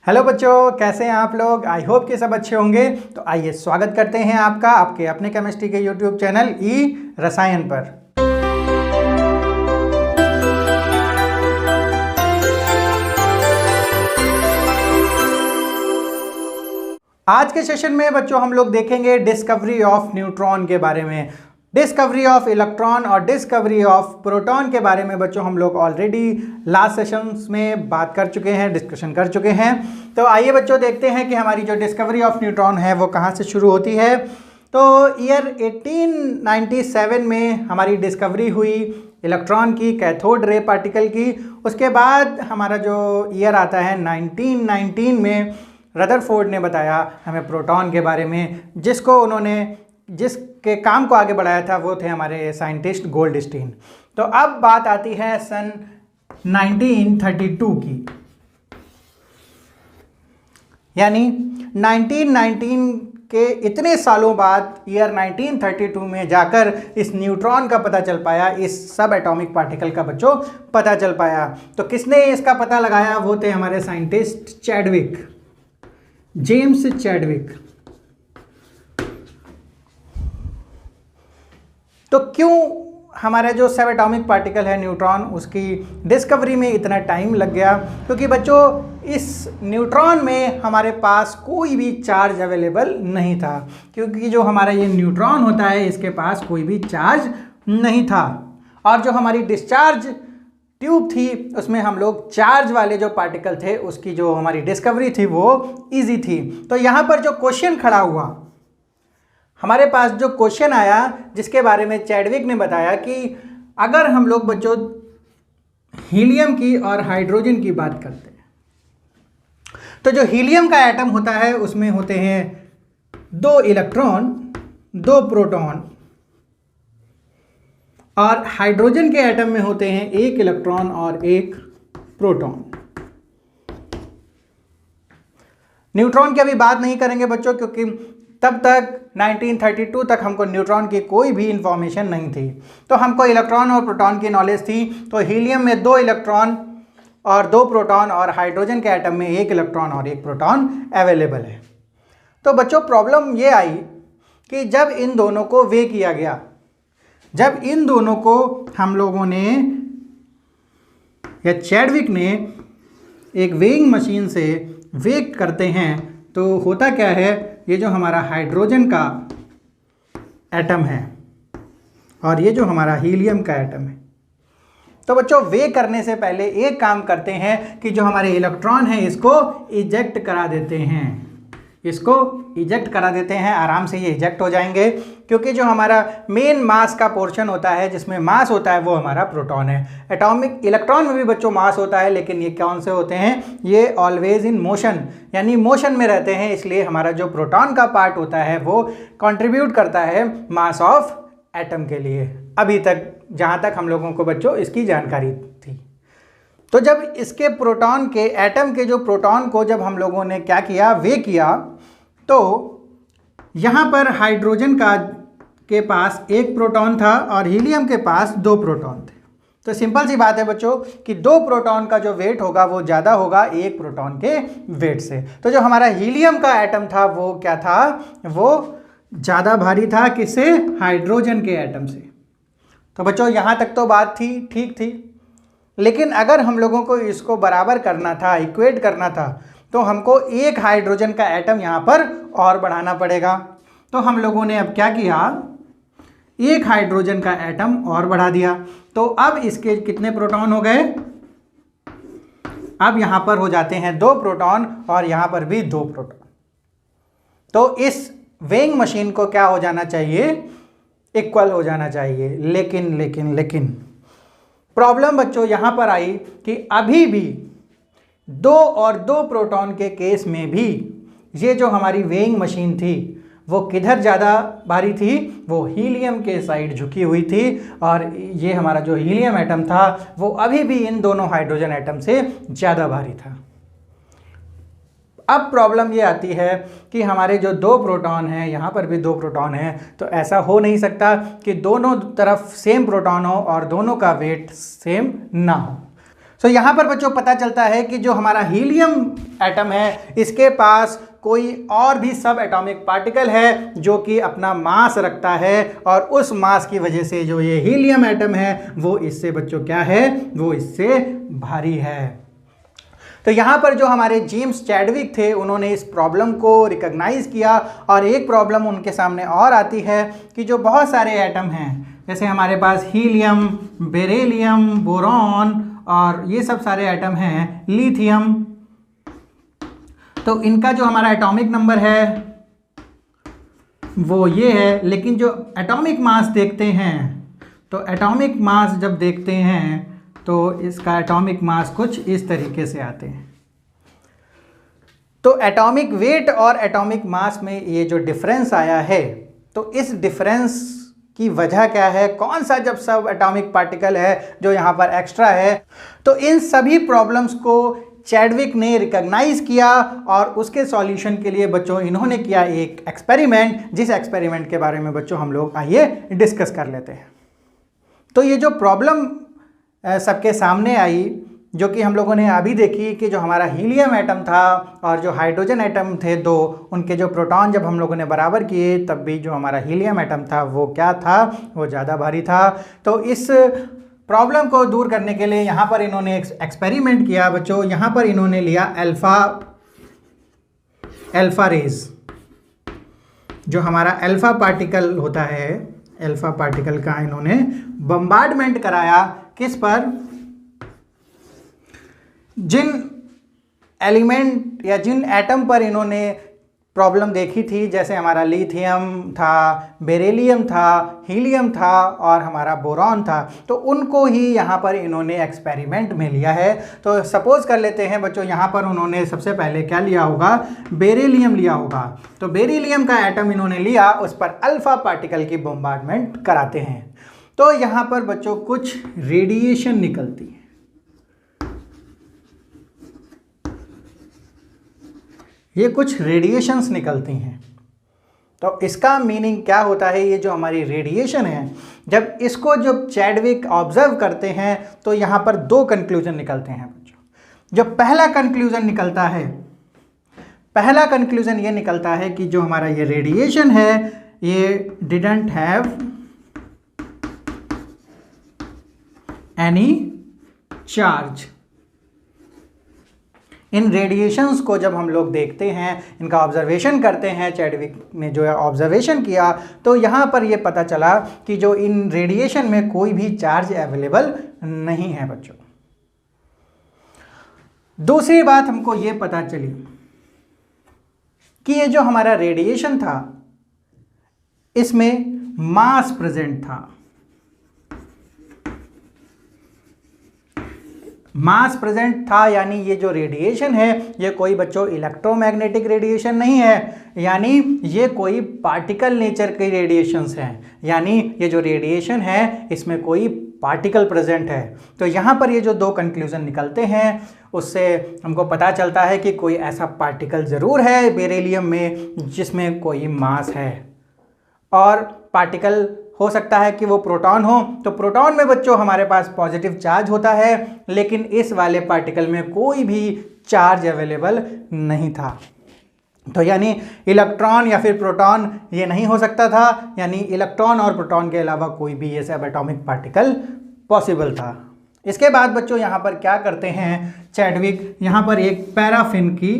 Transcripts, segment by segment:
Hello बच्चों, कैसे हैं आप लोग। आई होप कि सब अच्छे होंगे। तो आइए स्वागत करते हैं आपका आपके अपने केमिस्ट्री के यूट्यूब चैनल ई रसायन पर। आज के सेशन में बच्चों हम लोग देखेंगे डिस्कवरी ऑफ न्यूट्रॉन के बारे में, डिस्कवरी ऑफ इलेक्ट्रॉन और डिस्कवरी ऑफ प्रोटॉन के बारे में। बच्चों हम लोग ऑलरेडी लास्ट सेशंस में बात कर चुके हैं, डिस्कशन कर चुके हैं। तो आइए बच्चों देखते हैं कि हमारी जो डिस्कवरी ऑफ न्यूट्रॉन है वो कहाँ से शुरू होती है। तो ईयर 1897 में हमारी डिस्कवरी हुई इलेक्ट्रॉन की, कैथोड रे पार्टिकल की। उसके बाद हमारा जो ईयर आता है 1919 में रदरफोर्ड ने बताया हमें प्रोटॉन के बारे में, जिसके काम को आगे बढ़ाया था वो थे हमारे साइंटिस्ट गोल्डस्टीन। तो अब बात आती है सन 1932 की, यानी 1919 के इतने सालों बाद ईयर 1932 में जाकर इस न्यूट्रॉन का पता चल पाया, इस सब एटॉमिक पार्टिकल का बच्चों पता चल पाया। तो किसने इसका पता लगाया? वो थे हमारे साइंटिस्ट चैडविक, जेम्स चैडविक। तो क्यों हमारा जो सब एटॉमिक पार्टिकल है न्यूट्रॉन, उसकी डिस्कवरी में इतना टाइम लग गया? क्योंकि बच्चों इस न्यूट्रॉन में हमारे पास कोई भी चार्ज अवेलेबल नहीं था, क्योंकि जो हमारा ये न्यूट्रॉन होता है इसके पास कोई भी चार्ज नहीं था। और जो हमारी डिस्चार्ज ट्यूब थी उसमें हम लोग चार्ज वाले जो पार्टिकल थे उसकी जो हमारी डिस्कवरी थी वो इजी थी। तो यहाँ पर जो क्वेश्चन खड़ा हुआ, हमारे पास जो क्वेश्चन आया, जिसके बारे में चैडविक ने बताया कि अगर हम लोग बच्चों हीलियम की और हाइड्रोजन की बात करते हैं, तो जो हीलियम का एटम होता है उसमें होते हैं 2 इलेक्ट्रॉन 2 प्रोटॉन, और हाइड्रोजन के एटम में होते हैं 1 इलेक्ट्रॉन और 1 प्रोटॉन। न्यूट्रॉन की अभी बात नहीं करेंगे बच्चों, क्योंकि तब तक 1932 तक हमको न्यूट्रॉन की कोई भी इंफॉर्मेशन नहीं थी। तो हमको इलेक्ट्रॉन और प्रोटॉन की नॉलेज थी। तो हीलियम में 2 इलेक्ट्रॉन और 2 प्रोटॉन, और हाइड्रोजन के एटम में 1 इलेक्ट्रॉन और 1 प्रोटॉन अवेलेबल है। तो बच्चों प्रॉब्लम ये आई कि जब इन दोनों को वे किया गया, जब इन दोनों को हम लोगों ने या चैडविक ने एक वेइंग मशीन से वे करते हैं, तो होता क्या है, ये जो हमारा हाइड्रोजन का एटम है और ये जो हमारा हीलियम का एटम है, तो बच्चों वे करने से पहले एक काम करते हैं कि जो हमारे इलेक्ट्रॉन है इसको इजेक्ट करा देते हैं, इसको इजेक्ट करा देते हैं। आराम से ये इजेक्ट हो जाएंगे, क्योंकि जो हमारा मेन मास का पोर्शन होता है, जिसमें मास होता है, वो हमारा प्रोटॉन है। एटॉमिक इलेक्ट्रॉन में भी बच्चों मास होता है, लेकिन ये कौन से होते हैं? ये ऑलवेज इन मोशन, यानी मोशन में रहते हैं। इसलिए हमारा जो प्रोटॉन का पार्ट होता है वो कंट्रीब्यूट करता है मास ऑफ एटम के लिए, अभी तक जहाँ तक हम लोगों को बच्चों इसकी जानकारी थी। तो जब इसके प्रोटॉन के एटम के जो प्रोटॉन को जब हम लोगों ने क्या किया, वे किया, तो यहाँ पर हाइड्रोजन के पास 1 प्रोटॉन था और हीलियम के पास 2 प्रोटॉन थे। तो सिंपल सी बात है बच्चों कि 2 प्रोटॉन का जो वेट होगा वो ज़्यादा होगा 1 प्रोटॉन के वेट से। तो जो हमारा हीलियम का एटम था वो क्या था, वो ज़्यादा भारी था किससे? हाइड्रोजन के एटम से। तो बच्चों यहाँ तक तो बात थी, ठीक थी। लेकिन अगर हम लोगों को इसको बराबर करना था, इक्वेट करना था, तो हमको 1 हाइड्रोजन का एटम यहाँ पर और बढ़ाना पड़ेगा। तो हम लोगों ने अब क्या किया, 1 हाइड्रोजन का एटम और बढ़ा दिया। तो अब इसके कितने प्रोटॉन हो गए? अब यहाँ पर हो जाते हैं 2 प्रोटॉन और यहाँ पर भी 2 प्रोटॉन। तो इस वेइंग मशीन को क्या हो जाना चाहिए? इक्वल हो जाना चाहिए। लेकिन प्रॉब्लम बच्चों यहाँ पर आई कि अभी भी 2 और 2 प्रोटॉन के केस में भी ये जो हमारी वेइंग मशीन थी वो किधर ज़्यादा भारी थी? वो हीलियम के साइड झुकी हुई थी, और ये हमारा जो हीलियम एटम था वो अभी भी इन दोनों हाइड्रोजन एटम से ज़्यादा भारी था। अब प्रॉब्लम ये आती है कि हमारे जो 2 प्रोटॉन हैं, यहाँ पर भी 2 प्रोटॉन हैं, तो ऐसा हो नहीं सकता कि दोनों तरफ सेम प्रोटॉन हो और दोनों का वेट सेम ना हो। सो यहाँ पर बच्चों पता चलता है कि जो हमारा हीलियम एटम है इसके पास कोई और भी सब एटॉमिक पार्टिकल है जो कि अपना मास रखता है, और उस मास की वजह से जो ये हीलियम एटम है वो इससे बच्चों क्या है, वो इससे भारी है। तो यहाँ पर जो हमारे जेम्स चैडविक थे उन्होंने इस प्रॉब्लम को रिकॉग्नाइज किया, और एक प्रॉब्लम उनके सामने और आती है कि जो बहुत सारे एटम हैं, जैसे हमारे पास हीलियम, बेरिलियम, बोरॉन और ये सब सारे एटम हैं, लिथियम, तो इनका जो हमारा एटॉमिक नंबर है वो ये है, लेकिन जो एटॉमिक मास देखते हैं, तो एटॉमिक मास जब देखते हैं तो इसका एटॉमिक मास कुछ इस तरीके से आते हैं। तो एटॉमिक वेट और एटॉमिक मास में ये जो डिफरेंस आया है, तो इस डिफरेंस की वजह क्या है, कौन सा जब सब एटॉमिक पार्टिकल है जो यहाँ पर एक्स्ट्रा है, तो इन सभी प्रॉब्लम्स को चैडविक ने रिकॉग्नाइज किया, और उसके सॉल्यूशन के लिए बच्चों इन्होंने किया एक एक्सपेरिमेंट, जिस एक्सपेरिमेंट के बारे में बच्चों हम लोग आइए डिस्कस कर लेते हैं। तो ये जो प्रॉब्लम सबके सामने आई, जो कि हम लोगों ने अभी देखी कि जो हमारा हीलियम एटम था और जो हाइड्रोजन एटम थे दो, उनके जो प्रोटॉन जब हम लोगों ने बराबर किए तब भी जो हमारा हीलियम एटम था वो क्या था, वो ज़्यादा भारी था। तो इस प्रॉब्लम को दूर करने के लिए यहाँ पर इन्होंने एक एक्सपेरिमेंट किया बच्चों। यहाँ पर इन्होंने लिया अल्फा रेज, जो हमारा अल्फा पार्टिकल होता है, अल्फा पार्टिकल का इन्होंने बम्बार्डमेंट कराया, किस पर, जिन एलिमेंट या जिन एटम पर इन्होंने प्रॉब्लम देखी थी, जैसे हमारा लिथियम था, बेरिलियम था, हीलियम था और हमारा बोरॉन था, तो उनको ही यहाँ पर इन्होंने एक्सपेरिमेंट में लिया है। तो सपोज कर लेते हैं बच्चों, यहाँ पर उन्होंने सबसे पहले क्या लिया होगा, बेरिलियम लिया होगा। तो बेरिलियम का एटम इन्होंने लिया, उस पर अल्फा पार्टिकल की बम्बार्डमेंट कराते हैं, तो यहाँ पर बच्चों कुछ रेडिएशन निकलती है। ये कुछ रेडिएशंस निकलती हैं। तो इसका मीनिंग क्या होता है, ये जो हमारी रेडिएशन है, जब इसको जब चैडविक ऑब्जर्व करते हैं तो यहाँ पर दो कंक्लूजन निकलते हैं बच्चों। जो पहला कंक्लूजन निकलता है, पहला कंक्लूजन ये निकलता है कि जो हमारा ये रेडिएशन है ये didn't have any charge. In radiations को जब हम लोग देखते हैं, इनका ऑब्जर्वेशन करते हैं, चैडविक ने जो ऑब्जर्वेशन किया, तो यहाँ पर ये पता चला कि जो इन रेडिएशन में कोई भी चार्ज अवेलेबल नहीं है बच्चों। दूसरी बात हमको ये पता चली कि ये जो हमारा रेडिएशन था इसमें मास प्रेजेंट था। मास प्रेजेंट था यानी ये जो रेडिएशन है ये कोई बच्चों इलेक्ट्रोमैग्नेटिक रेडिएशन नहीं है, यानी ये कोई पार्टिकल नेचर के रेडिएशंस हैं, यानी ये जो रेडिएशन है इसमें कोई पार्टिकल प्रेजेंट है। तो यहाँ पर ये जो दो कंक्लूजन निकलते हैं उससे हमको पता चलता है कि कोई ऐसा पार्टिकल ज़रूर है बेरिलियम में जिसमें कोई मास है, और पार्टिकल हो सकता है कि वो प्रोटॉन हो। तो प्रोटॉन में बच्चों हमारे पास पॉजिटिव चार्ज होता है, लेकिन इस वाले पार्टिकल में कोई भी चार्ज अवेलेबल नहीं था। तो यानी इलेक्ट्रॉन या फिर प्रोटॉन ये नहीं हो सकता था, यानी इलेक्ट्रॉन और प्रोटॉन के अलावा कोई भी ये सब एटॉमिक पार्टिकल पॉसिबल था। इसके बाद बच्चों यहाँ पर क्या करते हैं चैडविक, यहाँ पर एक पैराफिन की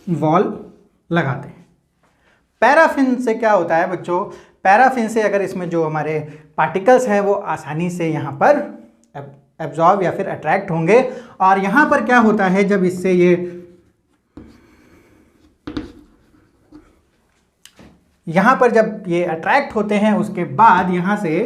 वॉल लगाते हैं। पैराफिन से क्या होता है बच्चों, पैराफिन से अगर इसमें जो हमारे पार्टिकल्स हैं वो आसानी से यहाँ पर एब्जॉर्ब या फिर अट्रैक्ट होंगे, और यहाँ पर क्या होता है जब इससे ये यहाँ पर जब ये अट्रैक्ट होते हैं उसके बाद यहाँ से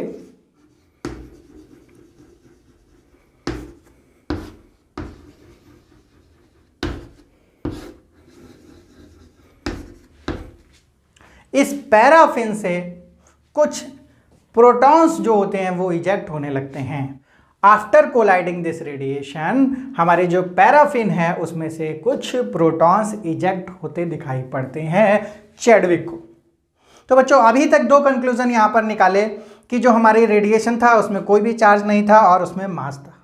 इस पैराफिन से कुछ प्रोटॉन्स जो होते हैं वो इजेक्ट होने लगते हैं। आफ्टर कोलाइडिंग दिस रेडिएशन हमारे जो पैराफिन है उसमें से कुछ प्रोटॉन्स इजेक्ट होते दिखाई पड़ते हैं चैडविक को। तो बच्चों अभी तक दो कंक्लूजन यहाँ पर निकाले कि जो हमारी रेडिएशन था उसमें कोई भी चार्ज नहीं था और उसमें मास था।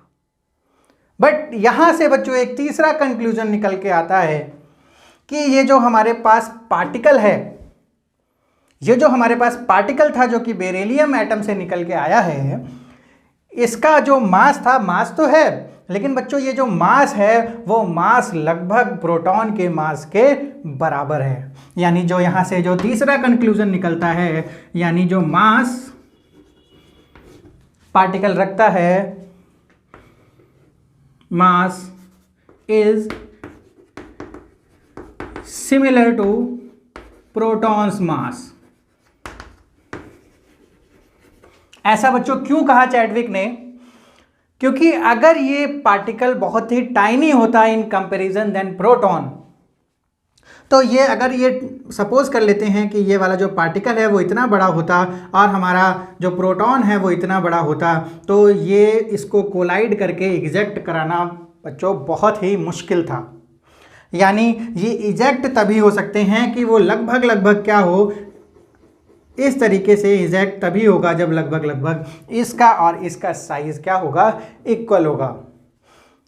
बट यहाँ से बच्चों एक तीसरा कंक्लूजन निकल के आता है कि ये जो हमारे पास पार्टिकल है, ये जो हमारे पास पार्टिकल था जो कि बेरिलियम एटम से निकल के आया है, इसका जो मास था, मास तो है, लेकिन बच्चों ये जो मास है वो मास लगभग प्रोटॉन के मास के बराबर है। यानी जो यहाँ से जो तीसरा कंक्लूजन निकलता है, यानी जो मास पार्टिकल रखता है, mass is similar to protons mass. ऐसा बच्चों क्यों कहा चैडविक ने? क्योंकि अगर ये पार्टिकल बहुत ही टाइनी होता इन कंपैरिजन देन प्रोटॉन, तो ये अगर ये सपोज कर लेते हैं कि ये वाला जो पार्टिकल है वो इतना बड़ा होता और हमारा जो प्रोटॉन है वो इतना बड़ा होता, तो ये इसको कोलाइड करके इजेक्ट कराना बच्चों बहुत ही मुश्किल था। यानी ये इजेक्ट तभी हो सकते हैं कि वो लगभग क्या हो, इस तरीके से इजेक्ट तभी होगा जब लगभग इसका और इसका साइज क्या होगा, इक्वल होगा।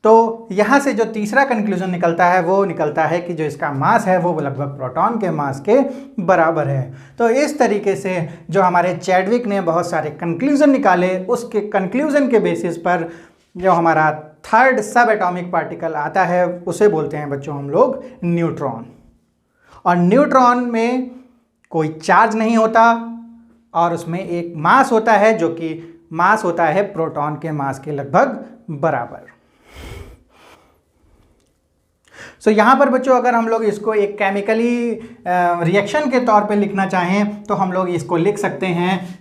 तो यहाँ से जो तीसरा कंक्लूजन निकलता है वो निकलता है कि जो इसका मास है वो लगभग प्रोटॉन के मास के बराबर है। तो इस तरीके से जो हमारे चैडविक ने बहुत सारे कंक्लूजन निकाले, उसके कंक्लूजन के बेसिस पर जो हमारा थर्ड सब एटॉमिक पार्टिकल आता है उसे बोलते हैं बच्चों हम लोग न्यूट्रॉन। और न्यूट्रॉन में कोई चार्ज नहीं होता और उसमें एक मास होता है जो कि मास होता है प्रोटॉन के मास के लगभग बराबर। सो यहाँ पर बच्चों अगर हम लोग इसको एक केमिकली रिएक्शन के तौर पे लिखना चाहें तो हम लोग इसको लिख सकते हैं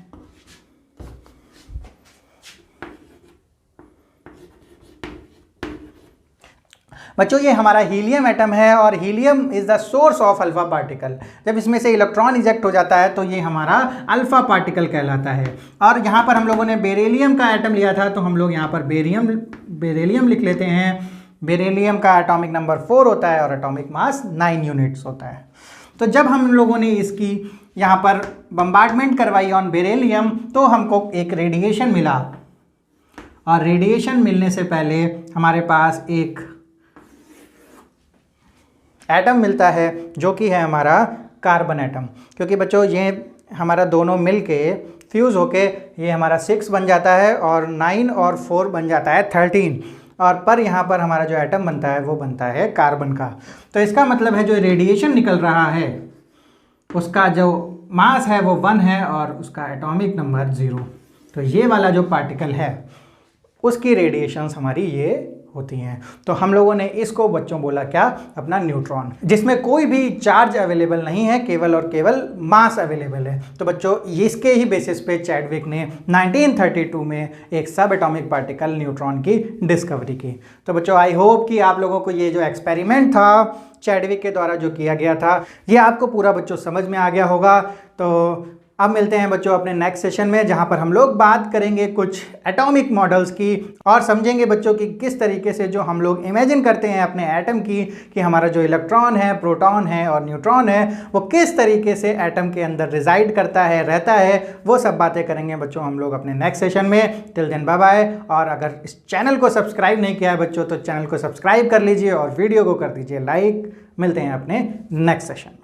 बच्चों, ये हमारा हीलियम एटम है और helium is the source of alpha particle. जब इसमें से इलेक्ट्रॉन इजेक्ट हो जाता है तो ये हमारा अल्फा पार्टिकल कहलाता है। और यहाँ पर हम लोगों ने बेरिलियम का एटम लिया था तो हम लोग यहाँ पर बेरिलियम लिख लेते हैं। बेरिलियम का एटॉमिक नंबर 4 होता है और एटॉमिक मास 9 यूनिट्स होता है। तो जब हम लोगों ने इसकी यहाँ पर बम्बार्डमेंट करवाई ऑन बेरिलियम तो हमको एक रेडिएशन मिला, और रेडिएशन मिलने से पहले हमारे पास एक एटम मिलता है जो कि है हमारा कार्बन एटम। क्योंकि बच्चों ये हमारा दोनों मिल के फ्यूज़ होके ये हमारा 6 बन जाता है और 9 और 4 बन जाता है 13, और पर यहाँ पर हमारा जो एटम बनता है वो बनता है कार्बन का। तो इसका मतलब है जो रेडिएशन निकल रहा है उसका जो मास है वो 1 है और उसका एटॉमिक नंबर 0। तो ये वाला जो पार्टिकल है उसकी रेडिएशंस हमारी ये होती हैं। तो हम लोगों ने इसको बच्चों बोला क्या, अपना न्यूट्रॉन, जिसमें कोई भी चार्ज अवेलेबल नहीं है, केवल और केवल मास अवेलेबल है। तो बच्चों इसके ही बेसिस पे चैडविक ने 1932 में एक सब एटॉमिक पार्टिकल न्यूट्रॉन की डिस्कवरी की। तो बच्चों आई होप कि आप लोगों को ये जो एक्सपेरिमेंट था चैडविक के द्वारा जो किया गया था ये आपको पूरा बच्चों समझ में आ गया होगा। तो अब मिलते हैं बच्चों अपने नेक्स्ट सेशन में, जहां पर हम लोग बात करेंगे कुछ एटॉमिक मॉडल्स की और समझेंगे बच्चों कि किस तरीके से जो हम लोग इमेजिन करते हैं अपने एटम की कि हमारा जो इलेक्ट्रॉन है, प्रोटॉन है और न्यूट्रॉन है वो किस तरीके से एटम के अंदर रिजाइड करता है, रहता है। वो सब बातें करेंगे बच्चों हम लोग अपने नेक्स्ट सेशन में। Till then bye bye. और अगर इस चैनल को सब्सक्राइब नहीं किया है बच्चों तो चैनल को सब्सक्राइब कर लीजिए और वीडियो को कर दीजिए लाइक। मिलते हैं अपने नेक्स्ट सेशन।